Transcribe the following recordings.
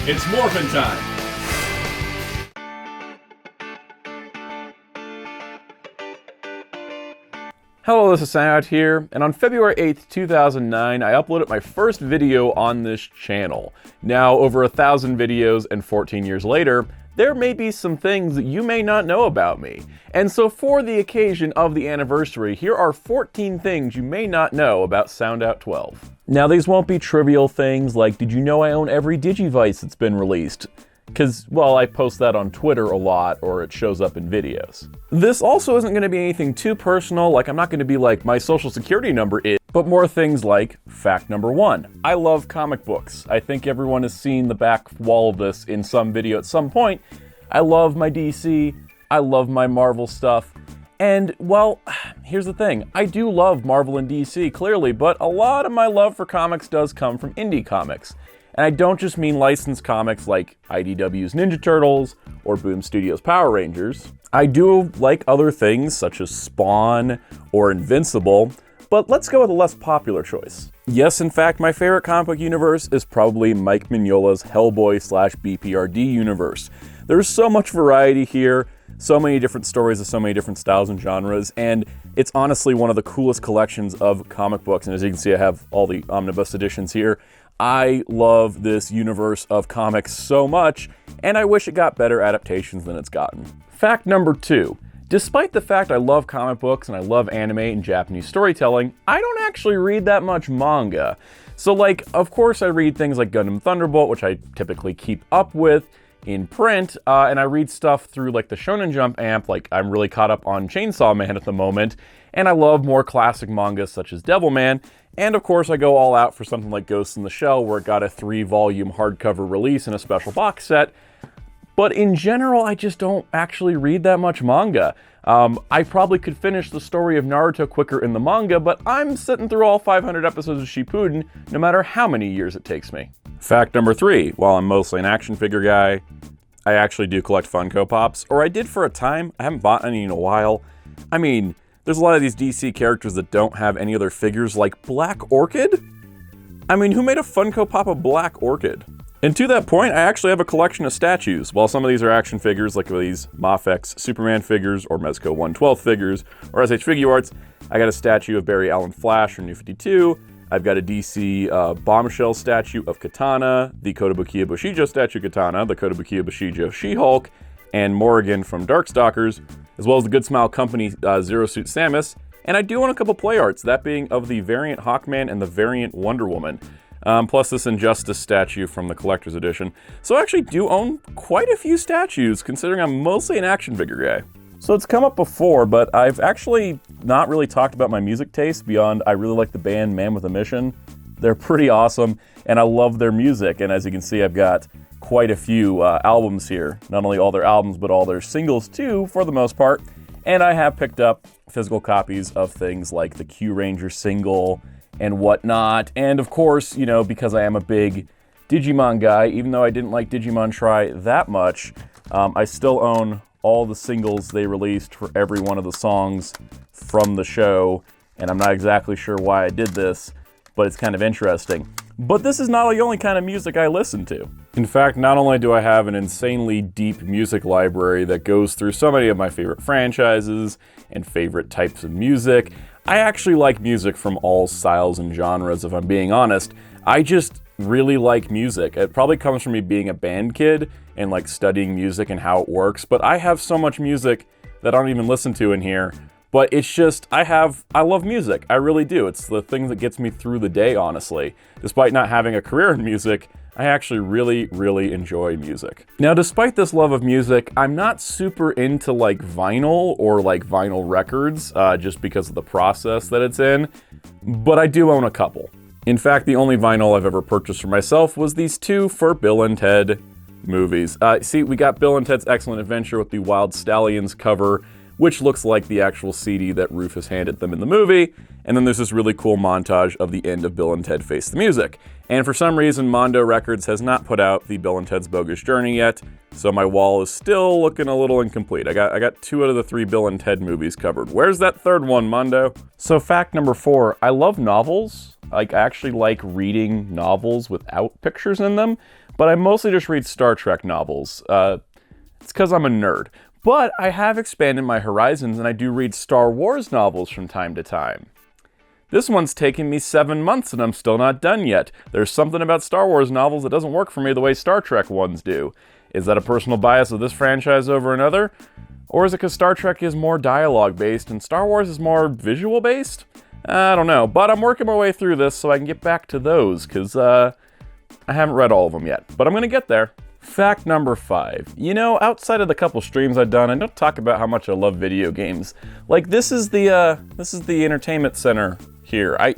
It's morphin' time! Hello, this is Soundout here, and on February 8th, 2009, I uploaded my first video on this channel. Now, over 1,000 videos and 14 years later, there may be some things that you may not know about me. And so for the occasion of the anniversary, here are 14 things you may not know about Soundout12. Now, these won't be trivial things like, did you know I own every Digivice that's been released? Because, well, I post that on Twitter a lot, or it shows up in videos. This also isn't going to be anything too personal, like I'm not going to be like, my social security number is, but more things like, fact number 1, I love comic books. I think everyone has seen the back wall of this in some video at some point. I love my DC, I love my Marvel stuff, and, well, here's the thing, I do love Marvel and DC, clearly, but a lot of my love for comics does come from indie comics. And I don't just mean licensed comics like IDW's Ninja Turtles or Boom Studios' Power Rangers. I do like other things such as Spawn or Invincible, but let's go with a less popular choice. Yes, in fact, my favorite comic book universe is probably Mike Mignola's Hellboy/BPRD universe. There's so much variety here, so many different stories of so many different styles and genres, and it's honestly one of the coolest collections of comic books, and as you can see, I have all the omnibus editions here. I love this universe of comics so much, and I wish it got better adaptations than it's gotten. Fact number 2. Despite the fact I love comic books and I love anime and Japanese storytelling, I don't actually read that much manga. So like, of course I read things like Gundam Thunderbolt, which I typically keep up with in print, and I read stuff through like the Shonen Jump amp, like I'm really caught up on Chainsaw Man at the moment, and I love more classic manga such as Devilman. And of course I go all out for something like Ghost in the Shell, where it got a 3-volume hardcover release and a special box set. But in general, I just don't actually read that much manga. I probably could finish the story of Naruto quicker in the manga, but I'm sitting through all 500 episodes of Shippuden, no matter how many years it takes me. Fact number 3, while I'm mostly an action figure guy, I actually do collect Funko Pops, or I did for a time. I haven't bought any in a while. I mean, there's a lot of these DC characters that don't have any other figures, like Black Orchid? I mean, who made a Funko Pop of Black Orchid? And to that point, I actually have a collection of statues. While some of these are action figures, like these Mafex Superman figures, or Mezco 112 figures, or SH Figuarts, I got a statue of Barry Allen Flash from New 52, I've got a DC Bombshell statue of Katana, the Kotobukiya Bushijo statue Katana, the Kotobukiya Bushijo She-Hulk, and Morrigan from Darkstalkers, as well as the Good Smile Company Zero Suit Samus, and I do own a couple play arts, that being of the variant Hawkman and the variant Wonder Woman, plus this Injustice statue from the Collector's Edition. So I actually do own quite a few statues, considering I'm mostly an action figure guy. So it's come up before, but I've actually not really talked about my music taste beyond I really like the band Man with a Mission. They're pretty awesome, and I love their music, and as you can see, I've got quite a few albums here. Not only all their albums, but all their singles too, for the most part. And I have picked up physical copies of things like the Q Ranger single and whatnot. And of course, you know, because I am a big Digimon guy, even though I didn't like Digimon Try that much, I still own all the singles they released for every one of the songs from the show. And I'm not exactly sure why I did this, but it's kind of interesting. But this is not the only kind of music I listen to. In fact, not only do I have an insanely deep music library that goes through so many of my favorite franchises and favorite types of music, I actually like music from all styles and genres, if I'm being honest. I just really like music. It probably comes from me being a band kid and like studying music and how it works, but I have so much music that I don't even listen to in here. But it's just, I love music, I really do. It's the thing that gets me through the day, honestly. Despite not having a career in music, I actually really, really enjoy music. Now, despite this love of music, I'm not super into like vinyl or like vinyl records, just because of the process that it's in, but I do own a couple. In fact, the only vinyl I've ever purchased for myself was these two for Bill and Ted movies. See, we got Bill and Ted's Excellent Adventure with the Wild Stallions cover, which looks like the actual CD that Rufus handed them in the movie, and then there's this really cool montage of the end of Bill and Ted Face the Music. And for some reason, Mondo Records has not put out the Bill and Ted's Bogus Journey yet, so my wall is still looking a little incomplete. I got 2 out of the 3 Bill and Ted movies covered. Where's that third one, Mondo? So fact number 4, I love novels. I actually like reading novels without pictures in them, but I mostly just read Star Trek novels. It's because I'm a nerd. But I have expanded my horizons, and I do read Star Wars novels from time to time. This one's taken me 7 months, and I'm still not done yet. There's something about Star Wars novels that doesn't work for me the way Star Trek ones do. Is that a personal bias of this franchise over another? Or is it because Star Trek is more dialogue-based, and Star Wars is more visual-based? I don't know, but I'm working my way through this so I can get back to those, because I haven't read all of them yet, but I'm going to get there. Fact number 5. You know, outside of the couple streams I've done, I don't talk about how much I love video games. Like, this is the entertainment center here. I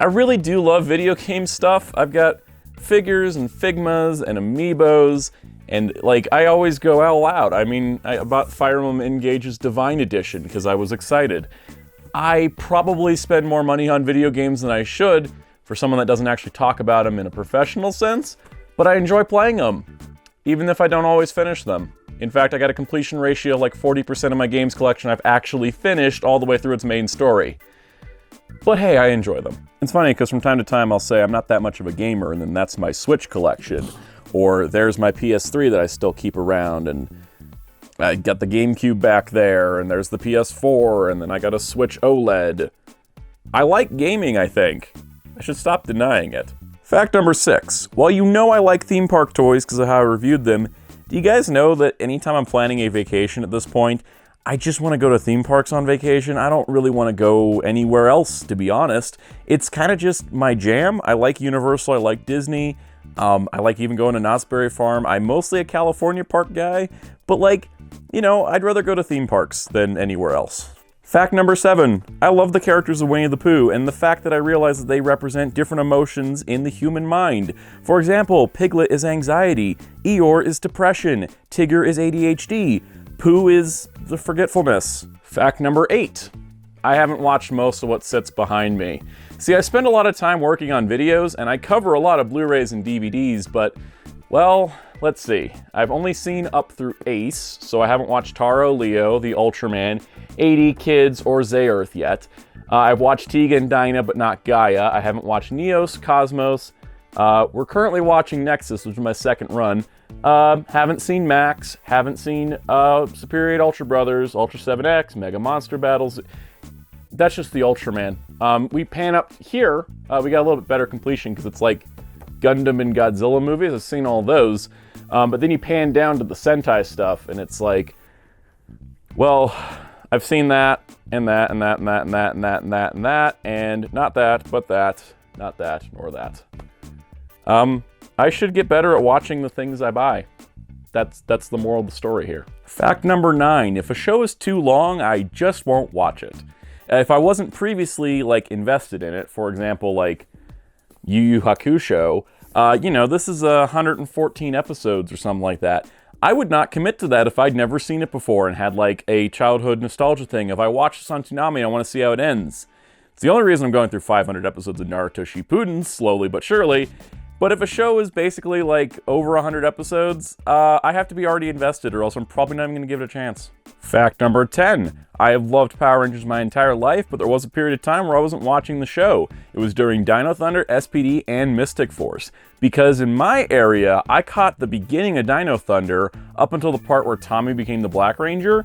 really do love video game stuff. I've got figures and Figmas and amiibos, and like, I always go all out. I mean, I bought Fire Emblem Engage's Divine Edition because I was excited. I probably spend more money on video games than I should for someone that doesn't actually talk about them in a professional sense, but I enjoy playing them, even if I don't always finish them. In fact, I got a completion ratio of like 40% of my games collection I've actually finished all the way through its main story. But hey, I enjoy them. It's funny because from time to time I'll say I'm not that much of a gamer, and then that's my Switch collection. Or there's my PS3 that I still keep around, and I got the GameCube back there, and there's the PS4, and then I got a Switch OLED. I like gaming, I think. I should stop denying it. Fact number 6. While you know I like theme park toys because of how I reviewed them, do you guys know that anytime I'm planning a vacation at this point, I just want to go to theme parks on vacation? I don't really want to go anywhere else, to be honest. It's kind of just my jam. I like Universal, I like Disney. I like even going to Knott's Berry Farm. I'm mostly a California park guy, but like, you know, I'd rather go to theme parks than anywhere else. Fact number 7. I love the characters of Winnie the Pooh, and the fact that I realize that they represent different emotions in the human mind. For example, Piglet is anxiety, Eeyore is depression, Tigger is ADHD, Pooh is the forgetfulness. Fact number 8. I haven't watched most of what sits behind me. See, I spend a lot of time working on videos, and I cover a lot of Blu-rays and DVDs, but, well, let's see. I've only seen up through Ace, so I haven't watched Taro, Leo, the Ultraman, 80 Kids, or Zay-Earth yet. I've watched Tiga and Dinah, but not Gaia. I haven't watched Neos, Cosmos. We're currently watching Nexus, which is my second run. Haven't seen Max, haven't seen Superior 8 Ultra Brothers, Ultra 7X, Mega Monster Battles. That's just the Ultraman. We pan up here, we got a little bit better completion because it's like Gundam and Godzilla movies. I've seen all those. But then you pan down to the Sentai stuff, and it's like, well, I've seen that, and that, and that, and that, and that, and that, and that, and that, and not that, but that, not that, nor that. I should get better at watching the things I buy. That's the moral of the story here. Fact number 9. If a show is too long, I just won't watch it. If I wasn't previously, like, invested in it, for example, like Yu Yu Hakusho, you know, this is 114 episodes or something like that. I would not commit to that if I'd never seen it before and had, like, a childhood nostalgia thing. If I watch this on Toonami, I want to see how it ends. It's the only reason I'm going through 500 episodes of Naruto Shippuden, slowly but surely. But if a show is basically, like, over 100 episodes, I have to be already invested, or else I'm probably not even going to give it a chance. Fact number 10. I have loved Power Rangers my entire life, but there was a period of time where I wasn't watching the show. It was during Dino Thunder, SPD, and Mystic Force. Because in my area, I caught the beginning of Dino Thunder up until the part where Tommy became the Black Ranger,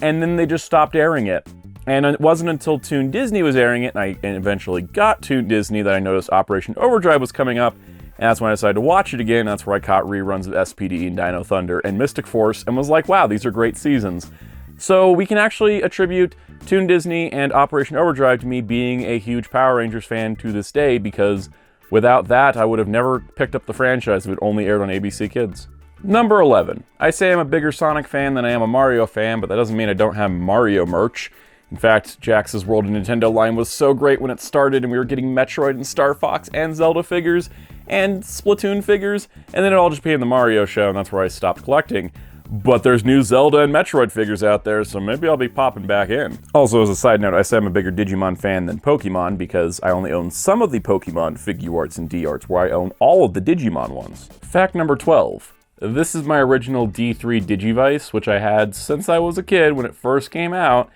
and then they just stopped airing it. And it wasn't until Toon Disney was airing it, and I eventually got Toon Disney, that I noticed Operation Overdrive was coming up, and that's when I decided to watch it again. That's where I caught reruns of SPD and Dino Thunder and Mystic Force, and was like, wow, these are great seasons. So we can actually attribute Toon Disney and Operation Overdrive to me being a huge Power Rangers fan to this day, because without that, I would have never picked up the franchise if it only aired on ABC Kids. Number 11. I say I'm a bigger Sonic fan than I am a Mario fan, but that doesn't mean I don't have Mario merch. In fact, Jax's World of Nintendo line was so great when it started, and we were getting Metroid and Star Fox and Zelda figures and Splatoon figures, and then it all just became the Mario show, and that's where I stopped collecting. But there's new Zelda and Metroid figures out there, so maybe I'll be popping back in. Also, as a side note, I say I'm a bigger Digimon fan than Pokemon because I only own some of the Pokemon figure arts and D-arts, where I own all of the Digimon ones. Fact number 12. This is my original D3 Digivice, which I had since I was a kid when it first came out,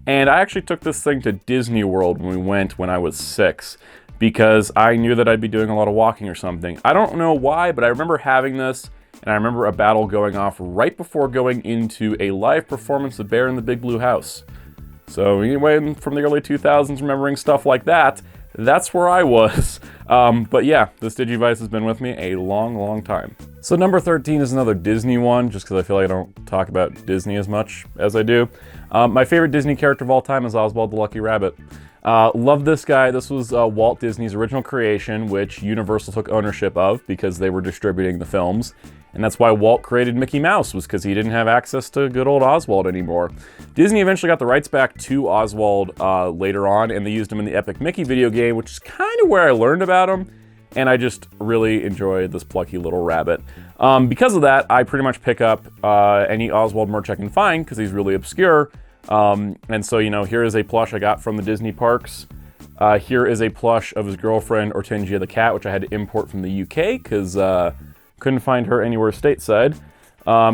And I actually took this thing to Disney World when I was 6, because I knew that I'd be doing a lot of walking or something. I don't know why, but I remember having this, and I remember a battle going off right before going into a live performance of Bear in the Big Blue House. So anyway, from the early 2000s, remembering stuff like that, that's where I was. But yeah, this Digivice has been with me a long, long time. So number 13 is another Disney one, just because I feel like I don't talk about Disney as much as I do. My favorite Disney character of all time is Oswald the Lucky Rabbit. Love this guy. This was Walt Disney's original creation, which Universal took ownership of because they were distributing the films. And that's why Walt created Mickey Mouse, was because he didn't have access to good old Oswald anymore. Disney eventually got the rights back to Oswald later on, and they used him in the Epic Mickey video game, which is kind of where I learned about him. And I just really enjoyed this plucky little rabbit. Because of that, I pretty much pick up any Oswald merch I can find, because he's really obscure. And so, you know, here is a plush I got from the Disney parks. Here is a plush of his girlfriend, Hortensia the cat, which I had to import from the UK, because couldn't find her anywhere stateside.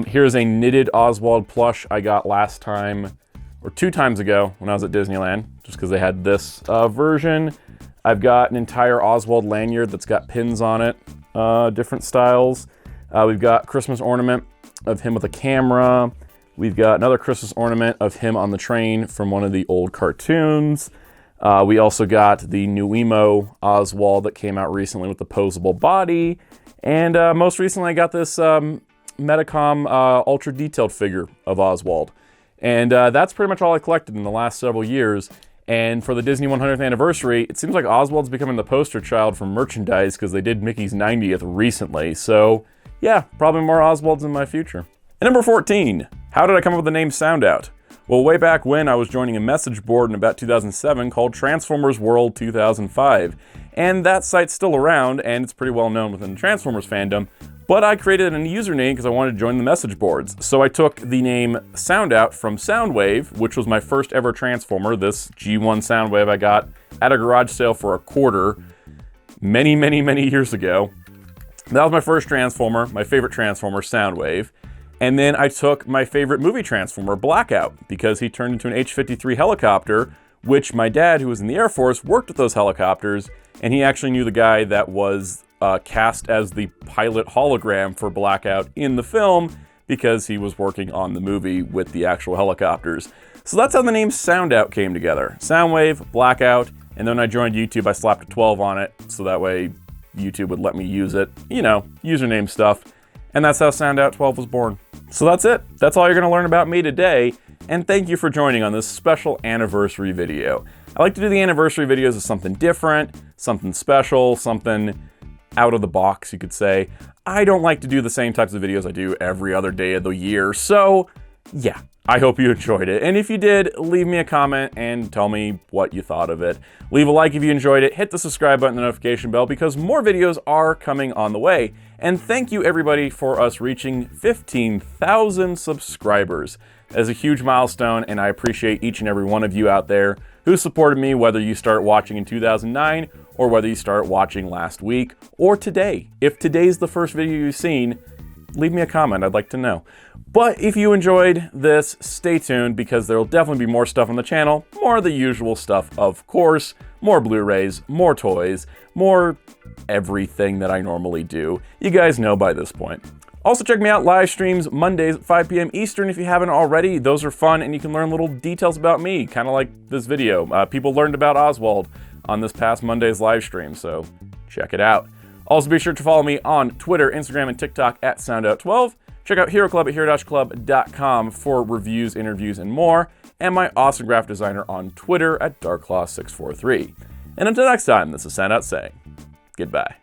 Here's a knitted Oswald plush I got last time, or 2 times ago when I was at Disneyland, just because they had this version. I've got an entire Oswald lanyard that's got pins on it, different styles. We've got Christmas ornament of him with a camera. We've got another Christmas ornament of him on the train from one of the old cartoons. We also got the new emo Oswald that came out recently with the posable body. And most recently I got this Medicom ultra detailed figure of Oswald. And that's pretty much all I collected in the last several years. And for the Disney 100th anniversary, it seems like Oswald's becoming the poster child for merchandise, because they did Mickey's 90th recently. So yeah, probably more Oswalds in my future. And number 14, how did I come up with the name Soundout? Well, way back when, I was joining a message board in about 2007 called Transformers World 2005. And that site's still around, and it's pretty well known within the Transformers fandom. But I created a username because I wanted to join the message boards. So I took the name Soundout from Soundwave, which was my first ever Transformer, this G1 Soundwave I got at a garage sale for $0.25 many, many, many years ago. That was my first Transformer, my favorite Transformer, Soundwave. And then I took my favorite movie Transformer, Blackout, because he turned into an H-53 helicopter, which my dad, who was in the Air Force, worked with those helicopters, and he actually knew the guy that was cast as the pilot hologram for Blackout in the film, because he was working on the movie with the actual helicopters. So that's how the name Soundout came together. Soundwave, Blackout, and then when I joined YouTube, I slapped a 12 on it, so that way YouTube would let me use it. You know, username stuff. And that's how Soundout12 was born. So that's it. That's all you're going to learn about me today. And thank you for joining on this special anniversary video. I like to do the anniversary videos as something different, something special, something out of the box, you could say. I don't like to do the same types of videos I do every other day of the year. So yeah, I hope you enjoyed it. And if you did, leave me a comment and tell me what you thought of it. Leave a like if you enjoyed it. Hit the subscribe button and the notification bell, because more videos are coming on the way. And thank you everybody for us reaching 15,000 subscribers. That is a huge milestone, and I appreciate each and every one of you out there who supported me, whether you start watching in 2009 or whether you start watching last week or today. If today's the first video you've seen, leave me a comment, I'd like to know. But if you enjoyed this, stay tuned, because there will definitely be more stuff on the channel, more of the usual stuff, of course, more Blu-rays, more toys, more everything that I normally do. You guys know by this point. Also check me out live streams Mondays at 5 p.m. Eastern if you haven't already. Those are fun, and you can learn little details about me, kind of like this video. People learned about Oswald on this past Monday's live stream, so check it out. Also be sure to follow me on Twitter, Instagram, and TikTok at Soundout12. Check out Hero Club at hero-club.com for reviews, interviews, and more. And my awesome graphic designer on Twitter at darkclaw643. And until next time, this is Soundout saying goodbye.